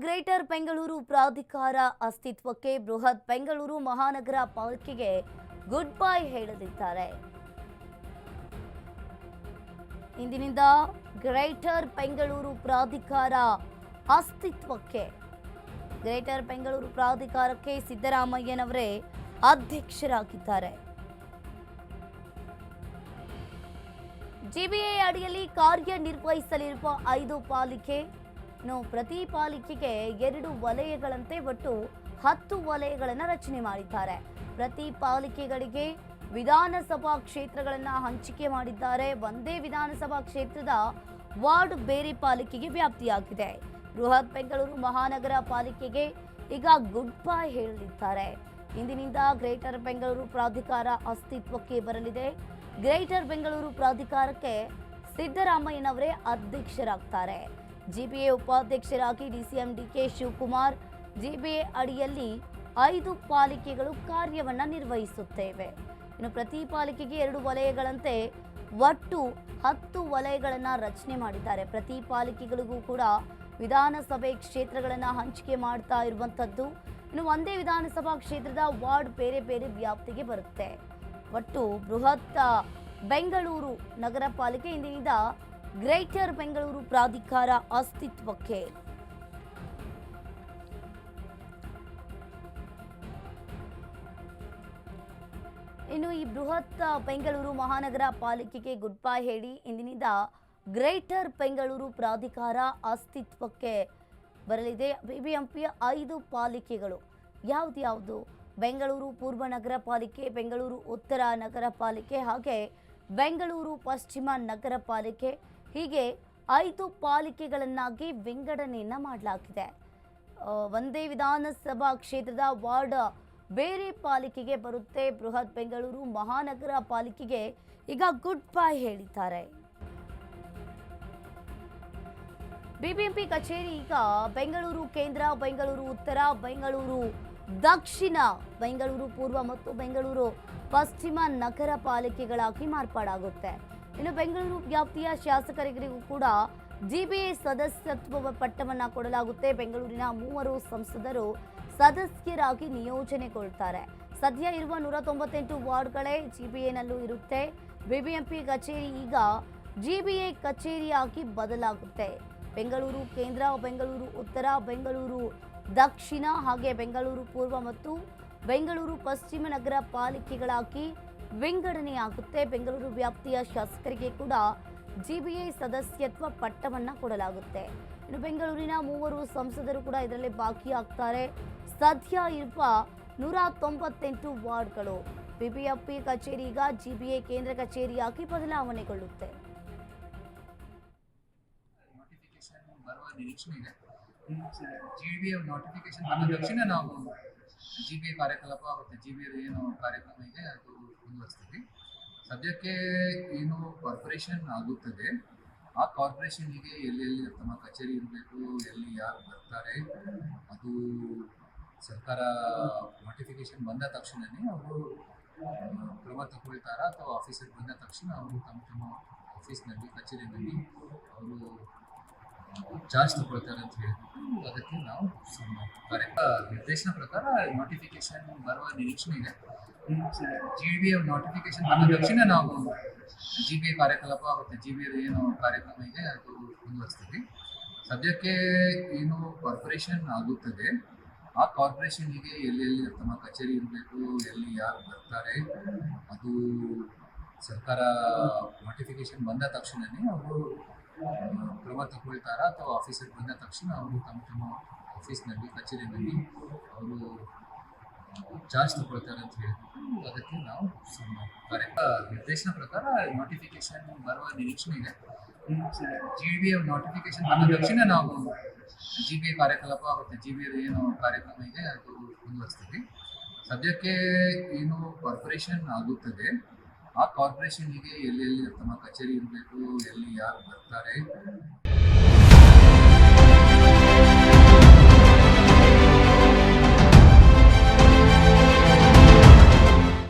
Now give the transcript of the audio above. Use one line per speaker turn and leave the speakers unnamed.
Greater Bengaluru ಪ್ರಾಧಿಕಾರ ಅಸ್ತಿತ್ವಕ್ಕೆ ಬೃಹತ್ ಬೆಂಗಳೂರು ಮಹಾನಗರ ಪಾಲಿಕೆಗೆ ಗುಡ್ ಬೈ ಹೇಳಲಿದ್ದಾರೆ. ಇಂದಿನಿಂದ ಗ್ರೇಟರ್ ಬೆಂಗಳೂರು ಪ್ರಾಧಿಕಾರ ಅಸ್ತಿತ್ವಕ್ಕೆ ಗ್ರೇಟರ್ ಬೆಂಗಳೂರು ಪ್ರಾಧಿಕಾರಕ್ಕೆ ಸಿದ್ದರಾಮಯ್ಯನವರೇ ಅಧ್ಯಕ್ಷರಾಗಿದ್ದಾರೆ. ಜಿಬಿಎ ಅಡಿಯಲ್ಲಿ ಕಾರ್ಯನಿರ್ವಹಿಸಲಿರುವ 5 ಪಾಲಿಕೆ ಪ್ರತಿ ಪಾಲಿಕೆಗೆ 2 ವಲಯಗಳಂತೆ ಒಟ್ಟು 10 ವಲಯಗಳನ್ನು ರಚನೆ ಮಾಡಿದ್ದಾರೆ. ಪ್ರತಿ ಪಾಲಿಕೆಗಳಿಗೆ ವಿಧಾನಸಭಾ ಕ್ಷೇತ್ರಗಳನ್ನು ಹಂಚಿಕೆ ಮಾಡಿದ್ದಾರೆ. ಒಂದೇ ವಿಧಾನಸಭಾ ಕ್ಷೇತ್ರದ ವಾರ್ಡ್ ಬೇರೆ ಪಾಲಿಕೆಗೆ ವ್ಯಾಪ್ತಿಯಾಗಿದೆ. ಬೃಹತ್ ಬೆಂಗಳೂರು ಮಹಾನಗರ ಪಾಲಿಕೆಗೆ ಈಗ ಗುಡ್ ಬೈ ಹೇಳಲಿದ್ದಾರೆ. ಇಂದಿನಿಂದ ಗ್ರೇಟರ್ ಬೆಂಗಳೂರು ಪ್ರಾಧಿಕಾರ ಅಸ್ತಿತ್ವಕ್ಕೆ ಬರಲಿದೆ. ಗ್ರೇಟರ್ ಬೆಂಗಳೂರು ಪ್ರಾಧಿಕಾರಕ್ಕೆ ಸಿದ್ದರಾಮಯ್ಯನವರೇ ಅಧ್ಯಕ್ಷರಾಗ್ತಾರೆ. ಜಿಬಿಎ ಉಪಾಧ್ಯಕ್ಷರಾಗಿ ಡಿಸಿಎಂ ಡಿಕೆ ಶಿವಕುಮಾರ್. ಜಿಬಿಎ ಅಡಿಯಲ್ಲಿ 5 ಪಾಲಿಕೆಗಳು ಕಾರ್ಯವನ್ನು ನಿರ್ವಹಿಸುತ್ತೇವೆ. ಇನ್ನು ಪ್ರತಿ ಪಾಲಿಕೆಗೆ 2 ವಲಯಗಳಂತೆ ಒಟ್ಟು 10 ವಲಯಗಳನ್ನು ರಚನೆ ಮಾಡಿದ್ದಾರೆ. ಪ್ರತಿ ಪಾಲಿಕೆಗಳಿಗೂ ಕೂಡ ವಿಧಾನಸಭೆ ಕ್ಷೇತ್ರಗಳನ್ನು ಹಂಚಿಕೆ ಮಾಡ್ತಾ ಇರುವಂಥದ್ದು. ಇನ್ನು ಒಂದೇ ವಿಧಾನಸಭಾ ಕ್ಷೇತ್ರದ ವಾರ್ಡ್ ಬೇರೆ ಬೇರೆ ವ್ಯಾಪ್ತಿಗೆ ಬರುತ್ತೆ. ಒಟ್ಟು ಬೃಹತ್ ಬೆಂಗಳೂರು ನಗರ ಪಾಲಿಕೆ ಇಂದಿನಿಂದ ಗ್ರೇಟರ್ ಬೆಂಗಳೂರು ಪ್ರಾಧಿಕಾರ ಅಸ್ತಿತ್ವಕ್ಕೆ. ಇನ್ನು ಈ ಬೃಹತ್ ಬೆಂಗಳೂರು ಮಹಾನಗರ ಪಾಲಿಕೆಗೆ ಗುಡ್ ಬೈ ಹೇಳಿ ಇಂದಿನಿಂದ ಗ್ರೇಟರ್ ಬೆಂಗಳೂರು ಪ್ರಾಧಿಕಾರ ಅಸ್ತಿತ್ವಕ್ಕೆ ಬರಲಿದೆ. ಬಿಬಿಎಂಪಿಯ 5 ಪಾಲಿಕೆಗಳು ಯಾವ್ದು? ಬೆಂಗಳೂರು ಪೂರ್ವ ನಗರ ಪಾಲಿಕೆ, ಬೆಂಗಳೂರು ಉತ್ತರ ನಗರ ಪಾಲಿಕೆ, ಹಾಗೆ ಬೆಂಗಳೂರು ಪಶ್ಚಿಮ ನಗರ ಪಾಲಿಕೆ, ಹೀಗೆ 5 ಪಾಲಿಕೆಗಳನ್ನಾಗಿ ವಿಂಗಡಣೆಯನ್ನು ಮಾಡಲಾಗಿದೆ. ಒಂದೇ ವಿಧಾನಸಭಾ ಕ್ಷೇತ್ರದ ವಾರ್ಡ್ ಬೇರೆ ಪಾಲಿಕೆಗೆ ಬರುತ್ತೆ. ಬೃಹತ್ ಬೆಂಗಳೂರು ಮಹಾನಗರ ಪಾಲಿಕೆಗೆ ಈಗ ಗುಡ್ ಬೈ ಹೇಳಿದ್ದಾರೆ. ಬಿಬಿಎಂಪಿ ಕಚೇರಿ ಈಗ ಬೆಂಗಳೂರು ಕೇಂದ್ರ, ಬೆಂಗಳೂರು ಉತ್ತರ, ಬೆಂಗಳೂರು ದಕ್ಷಿಣ, ಬೆಂಗಳೂರು ಪೂರ್ವ ಮತ್ತು ಬೆಂಗಳೂರು ಪಶ್ಚಿಮ ನಗರ ಪಾಲಿಕೆಗಳಾಗಿ ಮಾರ್ಪಾಡಾಗುತ್ತೆ. ಇನ್ನು ಬೆಂಗಳೂರು ವ್ಯಾಪ್ತಿಯ ಶಾಸಕರಿಗೂ ಕೂಡ ಜಿಬಿಎ ಸದಸ್ಯತ್ವ ಪಟ್ಟವನ್ನು ಕೊಡಲಾಗುತ್ತೆ. ಬೆಂಗಳೂರಿನ 3 ಸಂಸದರು ಸದಸ್ಯರಾಗಿ ನಿಯೋಜನೆಗೊಳ್ತಾರೆ. ಸದ್ಯ ಇರುವ 198 ವಾರ್ಡ್ಗಳೇ ಜಿಬಿಎನಲ್ಲೂ ಇರುತ್ತೆ. ಬಿಬಿಎಂಪಿ ಕಚೇರಿ ಈಗ ಜಿಬಿಎ ಕಚೇರಿಯಾಗಿ ಬದಲಾಗುತ್ತೆ. ಬೆಂಗಳೂರು ಕೇಂದ್ರ, ಬೆಂಗಳೂರು ಉತ್ತರ, ಬೆಂಗಳೂರು ದಕ್ಷಿಣ, ಹಾಗೆ ಬೆಂಗಳೂರು ಪೂರ್ವ ಮತ್ತು ಬೆಂಗಳೂರು ಪಶ್ಚಿಮ ನಗರ ಪಾಲಿಕೆಗಳಾಗಿ ವಿಂಗಡಣೆಯಾಗುತ್ತೆ. ಬೆಂಗಳೂರು ವ್ಯಾಪ್ತಿಯ ಶಾಸಕರಿಗೆ ಕೂಡ ಜಿಬಿಎ ಸದಸ್ಯತ್ವ ಪಟ್ಟವನ್ನು ಕೊಡಲಾಗುತ್ತೆ. ಇನ್ನು ಬೆಂಗಳೂರಿನ 3 ಸಂಸದರು ಕೂಡ ಇದರಲ್ಲಿ ಭಾಗಿಯಾಗ್ತಾರೆ. ಸದ್ಯ ಇರುವ 198 ವಾರ್ಡ್ಗಳು ಬಿಬಿಎಂಪಿ ಕಚೇರಿ ಈಗ ಜಿಬಿಎ ಕೇಂದ್ರ ಕಚೇರಿಯಾಗಿ ಬದಲಾವಣೆಗೊಳ್ಳುತ್ತೆ.
ಜಿಬಿಎ ನೋಟಿಫಿಕೇಶನ್ ಬಂದ ತಕ್ಷಣ ನಾವು ಜಿಬಿಎ ಕಾರ್ಯಕಲಾಪ ಮತ್ತು ಜಿಬಿಎ ಏನು ಕಾರ್ಯಕ್ರಮ ಇದೆ ಅದು ಮುಂದುವರಿಸ್ತೀವಿ. ಸದ್ಯಕ್ಕೆ ಏನು ಕಾರ್ಪೊರೇಷನ್ ಆಗುತ್ತದೆ ಆ ಕಾರ್ಪೊರೇಷನ್ಗೆ ಎಲ್ಲೆಲ್ಲಿ ತಮ್ಮ ಕಚೇರಿ ಇರಬೇಕು, ಎಲ್ಲಿ ಯಾರು ಬರ್ತಾರೆ, ಅದು ಸರ್ಕಾರ ನೋಟಿಫಿಕೇಶನ್ ಬಂದ ತಕ್ಷಣವೇ ಅವರು ಕ್ರಮ ತಗೊಳ್ತಾರ ಅಥವಾ ಆಫೀಸರ್ ಬಂದ ತಕ್ಷಣ ಅವರು ತಮ್ಮ ಆಫೀಸ್ನಲ್ಲಿ ಕಚೇರಿನಲ್ಲಿ ಅವರು ಚಾರ್ಜ್ ತಗೊಳ್ತಾರೆ ಅಂತ ಹೇಳ್ಬಿಟ್ಟು ಅದಕ್ಕೆ ನಾವು ನಿರ್ದೇಶನ ಪ್ರಕಾರ ನೋಟಿಫಿಕೇಶನ್ ಬರುವ ನಿರೀಕ್ಷೆ ಇದೆ. ಜಿಬಿಎ ನೋಟಿಫಿಕೇಶನ್ ಬಂದ ತಕ್ಷಣ ನಾವು ಜಿಬಿಎ ಕಾರ್ಯಕಲಾಪ ಮತ್ತು ಜಿಬಿಎ ಏನು ಕಾರ್ಯಕ್ರಮ ಇದೆ ಅದು ಮುಂದುವರಿಸ್ತೀವಿ. ಸದ್ಯಕ್ಕೆ ಏನು ಕಾರ್ಪೊರೇಷನ್ ಆಗುತ್ತದೆ ಆ ಕಾರ್ಪೊರೇಷನ್ಗೆ ಎಲ್ಲೆಲ್ಲಿ ತಮ್ಮ ಕಚೇರಿ ಇರಬೇಕು, ಎಲ್ಲಿ ಯಾರು ಬರ್ತಾರೆ, ಅದು ಸರ್ಕಾರ ನೋಟಿಫಿಕೇಶನ್ ಬಂದ ತಕ್ಷಣವೇ ಅವರು ಕ್ರಮ ತಗೊಳ್ತಾರ ಅಥವಾ ಆಫೀಸರ್ ಬಂದ ತಕ್ಷಣ ಅವರು ತಮ್ಮ ಆಫೀಸ್ನಲ್ಲಿ ಕಚೇರಿನಲ್ಲಿ ಅವರು ಚಾರ್ಜ್ ತಗೊಳ್ತಾರೆ ಅಂತ ಹೇಳ್ಬಿಟ್ಟು ಅದಕ್ಕೆ ನಾವು ನಿರ್ದೇಶನ ಪ್ರಕಾರ ನೋಟಿಫಿಕೇಶನ್ ಬರುವ ನಿರೀಕ್ಷೆ ಇದೆ. ಜಿಬಿಎ ನೋಟಿಫಿಕೇಶನ್ ಬಂದ ತಕ್ಷಣ ನಾವು ಜಿಬಿಎ ಕಾರ್ಯಕಲಾಪ ಮತ್ತು ಜಿಬಿಎ ಏನು ಕಾರ್ಯಕ್ರಮ ಇದೆ ಅದು ಮುಂದುವರಿಸ್ತೀವಿ. ಸದ್ಯಕ್ಕೆ ಏನು ಕಾರ್ಪೊರೇಷನ್ ಆಗುತ್ತದೆ ಆ ಕಾರ್ಪೊರೇಷನ್ಗೆ ಎಲ್ಲೆಲ್ಲಿ ತಮ್ಮ ಕಚೇರಿ ಇರಬೇಕು, ಎಲ್ಲಿ ಯಾರು ಬರ್ತಾರೆ,